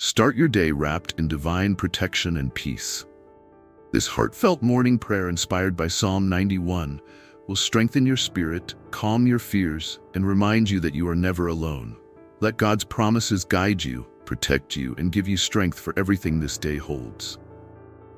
Start your day wrapped in divine protection and peace. This heartfelt morning prayer inspired by Psalm 91 will strengthen your spirit, calm your fears, and remind you that you are never alone. Let God's promises guide you, protect you, and give you strength for everything this day holds.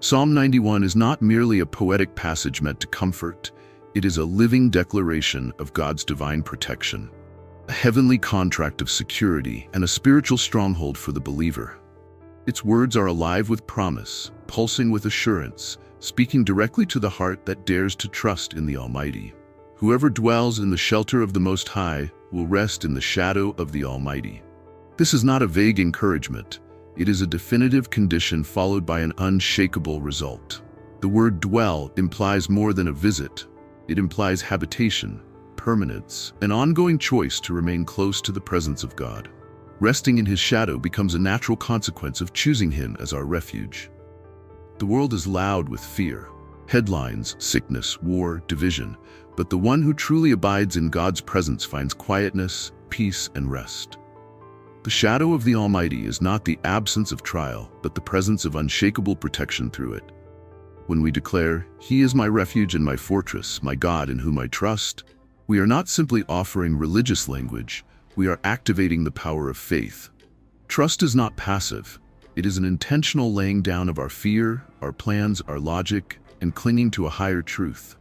Psalm 91 is not merely a poetic passage meant to comfort. It is a living declaration of God's divine protection, a heavenly contract of security, and a spiritual stronghold for the believer. Its words are alive with promise, pulsing with assurance, speaking directly to the heart that dares to trust in the Almighty. Whoever dwells in the shelter of the Most High will rest in the shadow of the Almighty. This is not a vague encouragement. It is a definitive condition followed by an unshakable result. The word dwell implies more than a visit. It implies habitation, permanence, an ongoing choice to remain close to the presence of God. Resting in His shadow becomes a natural consequence of choosing Him as our refuge. The world is loud with fear, headlines, sickness, war, division, but the one who truly abides in God's presence finds quietness, peace, and rest. The shadow of the Almighty is not the absence of trial, but the presence of unshakable protection through it. When we declare, "He is my refuge and my fortress, my God in whom I trust," we are not simply offering religious language, we are activating the power of faith. Trust is not passive. It is an intentional laying down of our fear, our plans, our logic, and clinging to a higher truth.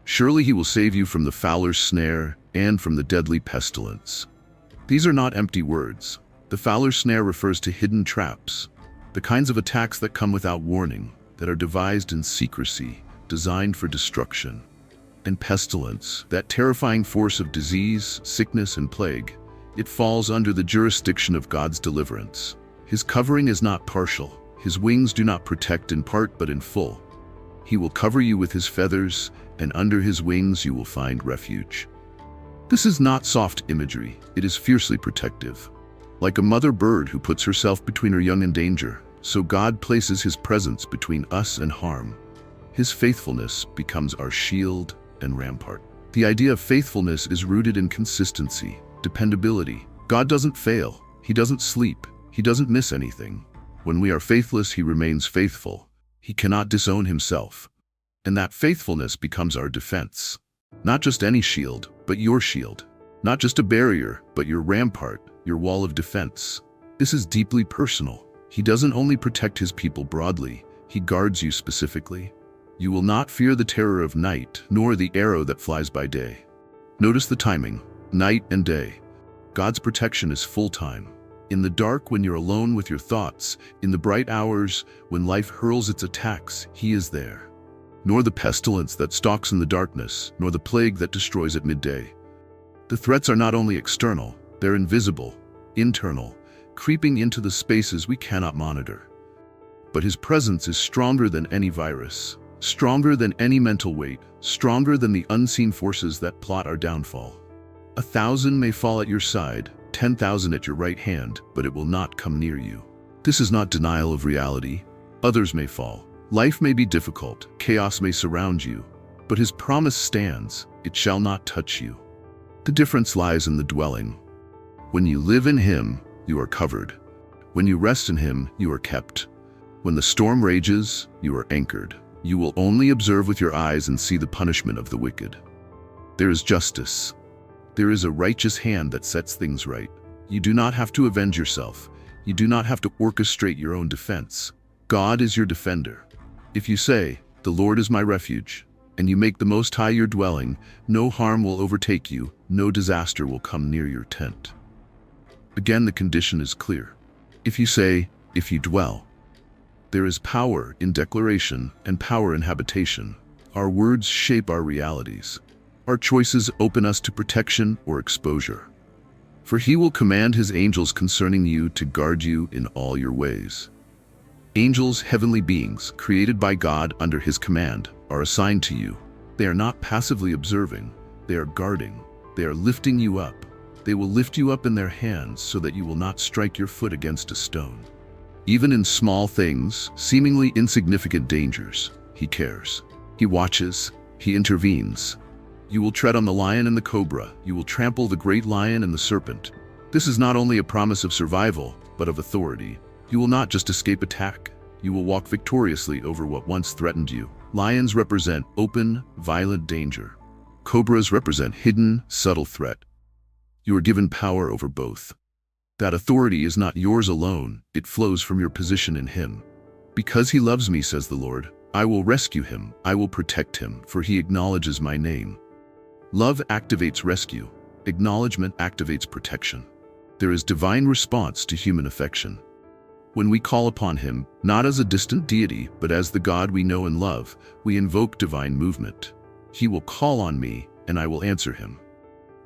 Surely He will save you from the fowler's snare and from the deadly pestilence. These are not empty words. The fowler's snare refers to hidden traps, the kinds of attacks that come without warning, that are devised in secrecy, designed for destruction. And pestilence, that terrifying force of disease, sickness, and plague, it falls under the jurisdiction of God's deliverance. His covering is not partial. His wings do not protect in part but in full. He will cover you with His feathers, and under His wings you will find refuge. This is not soft imagery, it is fiercely protective. Like a mother bird who puts herself between her young and danger, so God places His presence between us and harm. His faithfulness becomes our shield and rampart. The idea of faithfulness is rooted in consistency, dependability. God doesn't fail. He doesn't sleep. He doesn't miss anything. When we are faithless, He remains faithful. He cannot disown Himself. And that faithfulness becomes our defense. Not just any shield, but your shield. Not just a barrier, but your rampart, your wall of defense. This is deeply personal. He doesn't only protect His people broadly, He guards you specifically. You will not fear the terror of night, nor the arrow that flies by day. Notice the timing, night and day. God's protection is full-time. In the dark, when you're alone with your thoughts, in the bright hours, when life hurls its attacks, He is there. Nor the pestilence that stalks in the darkness, nor the plague that destroys at midday. The threats are not only external, they're invisible, internal, creeping into the spaces we cannot monitor. But His presence is stronger than any virus, stronger than any mental weight, stronger than the unseen forces that plot our downfall. 1,000 may fall at your side, 10,000 at your right hand, but it will not come near you. This is not denial of reality. Others may fall. Life may be difficult, chaos may surround you, but His promise stands, it shall not touch you. The difference lies in the dwelling. When you live in Him, you are covered. When you rest in Him, you are kept. When the storm rages, you are anchored. You will only observe with your eyes and see the punishment of the wicked. There is justice. There is a righteous hand that sets things right. You do not have to avenge yourself. You do not have to orchestrate your own defense. God is your defender. If you say, "The Lord is my refuge," and you make the Most High your dwelling, no harm will overtake you, no disaster will come near your tent. Again, the condition is clear. If you say, "If you dwell," there is power in declaration and power in habitation. Our words shape our realities. Our choices open us to protection or exposure. For He will command His angels concerning you to guard you in all your ways. Angels, heavenly beings, created by God under His command, are assigned to you. They are not passively observing. They are guarding. They are lifting you up. They will lift you up in their hands so that you will not strike your foot against a stone. Even in small things, seemingly insignificant dangers, He cares. He watches. He intervenes. You will tread on the lion and the cobra. You will trample the great lion and the serpent. This is not only a promise of survival, but of authority. You will not just escape attack. You will walk victoriously over what once threatened you. Lions represent open, violent danger. Cobras represent hidden, subtle threat. You are given power over both. That authority is not yours alone. It flows from your position in Him. Because He loves me, says the Lord, I will rescue him. I will protect him, for he acknowledges my name. Love activates rescue. Acknowledgement activates protection. There is divine response to human affection. When we call upon Him, not as a distant deity, but as the God we know and love, we invoke divine movement. He will call on me, and I will answer Him.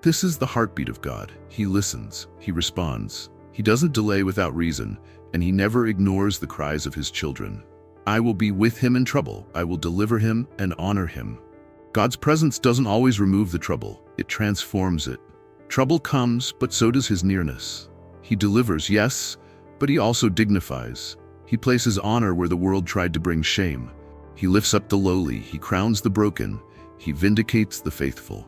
This is the heartbeat of God. He listens. He responds. He doesn't delay without reason, and He never ignores the cries of His children. I will be with him in trouble. I will deliver him and honor him. God's presence doesn't always remove the trouble. It transforms it. Trouble comes, but so does His nearness. He delivers, yes, but He also dignifies. He places honor where the world tried to bring shame. He lifts up the lowly. He crowns the broken. He vindicates the faithful.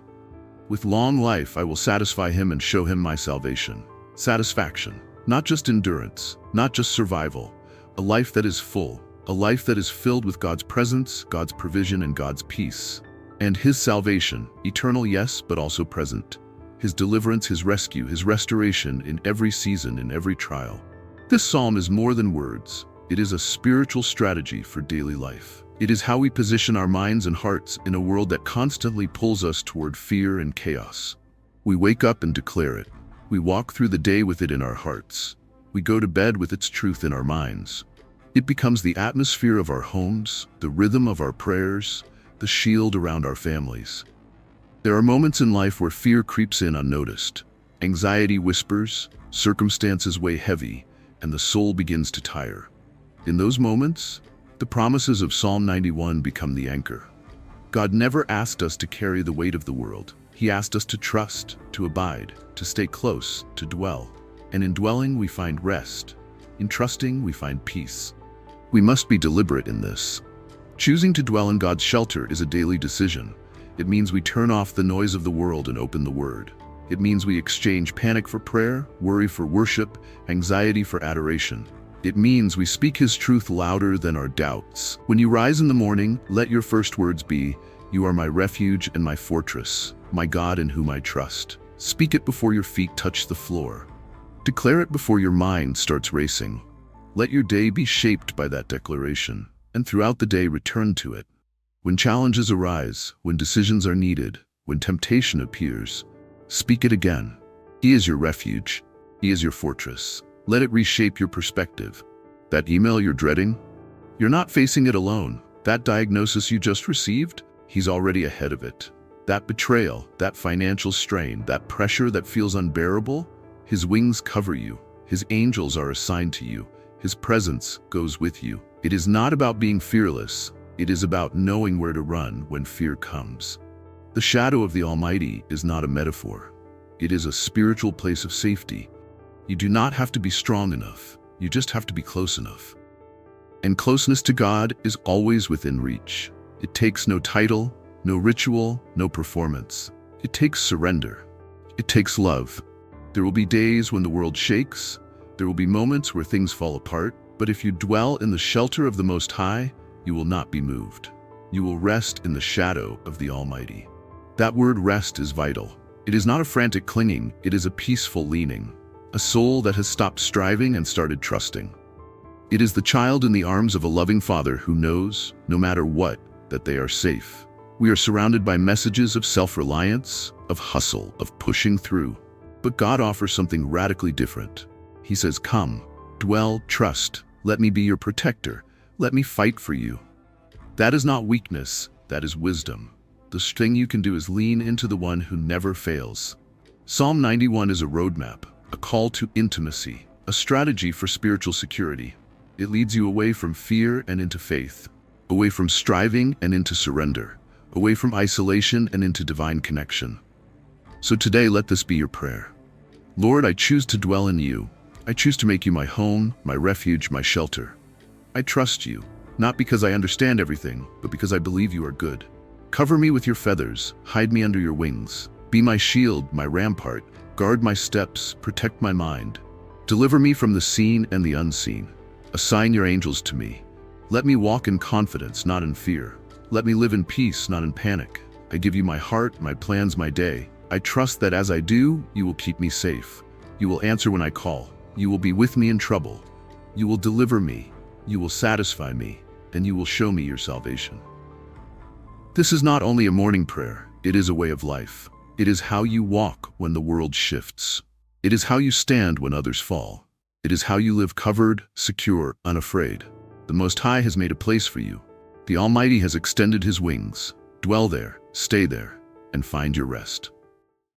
With long life, I will satisfy him and show him my salvation. Satisfaction, not just endurance, not just survival, a life that is full. A life that is filled with God's presence, God's provision, and God's peace. And His salvation, eternal, yes, but also present. His deliverance, His rescue, His restoration in every season, in every trial. This psalm is more than words. It is a spiritual strategy for daily life. It is how we position our minds and hearts in a world that constantly pulls us toward fear and chaos. We wake up and declare it. We walk through the day with it in our hearts. We go to bed with its truth in our minds. It becomes the atmosphere of our homes, the rhythm of our prayers, the shield around our families. There are moments in life where fear creeps in unnoticed. Anxiety whispers, circumstances weigh heavy, and the soul begins to tire. In those moments, the promises of Psalm 91 become the anchor. God never asked us to carry the weight of the world. He asked us to trust, to abide, to stay close, to dwell. And in dwelling, we find rest. In trusting, we find peace. We must be deliberate in this. Choosing to dwell in God's shelter is a daily decision. It means we turn off the noise of the world and open the Word. It means we exchange panic for prayer, worry for worship, anxiety for adoration. It means we speak His truth louder than our doubts. When you rise in the morning, let your first words be, "You are my refuge and my fortress, my God in whom I trust." Speak it before your feet touch the floor. Declare it before your mind starts racing. Let your day be shaped by that declaration, and throughout the day return to it. When challenges arise, when decisions are needed, when temptation appears, speak it again. He is your refuge. He is your fortress. Let it reshape your perspective. That email you're dreading? You're not facing it alone. That diagnosis you just received? He's already ahead of it. That betrayal, that financial strain, that pressure that feels unbearable? His wings cover you. His angels are assigned to you. His presence goes with you. It is not about being fearless. It is about knowing where to run when fear comes. The shadow of the Almighty is not a metaphor. It is a spiritual place of safety. You do not have to be strong enough. You just have to be close enough. And closeness to God is always within reach. It takes no title, no ritual, no performance. It takes surrender. It takes love. There will be days when the world shakes. There will be moments where things fall apart, but if you dwell in the shelter of the Most High, you will not be moved. You will rest in the shadow of the Almighty. That word rest is vital. It is not a frantic clinging, it is a peaceful leaning, a soul that has stopped striving and started trusting. It is the child in the arms of a loving Father who knows, no matter what, that they are safe. We are surrounded by messages of self-reliance, of hustle, of pushing through. But God offers something radically different. He says, "Come, dwell, trust, let me be your protector, let me fight for you." That is not weakness, that is wisdom. The thing you can do is lean into the one who never fails. Psalm 91 is a roadmap, a call to intimacy, a strategy for spiritual security. It leads you away from fear and into faith, away from striving and into surrender, away from isolation and into divine connection. So today, let this be your prayer. Lord, I choose to dwell in you. I choose to make you my home, my refuge, my shelter. I trust you, not because I understand everything, but because I believe you are good. Cover me with your feathers, hide me under your wings. Be my shield, my rampart, guard my steps, protect my mind. Deliver me from the seen and the unseen. Assign your angels to me. Let me walk in confidence, not in fear. Let me live in peace, not in panic. I give you my heart, my plans, my day. I trust that as I do, you will keep me safe. You will answer when I call. You will be with me in trouble. You will deliver me. You will satisfy me, and you will show me your salvation. This is not only a morning prayer, it is a way of life. It is how you walk when the world shifts. It is how you stand when others fall. It is how you live covered, secure, unafraid. The Most High has made a place for you. The Almighty has extended his wings. Dwell there, stay there, and find your rest.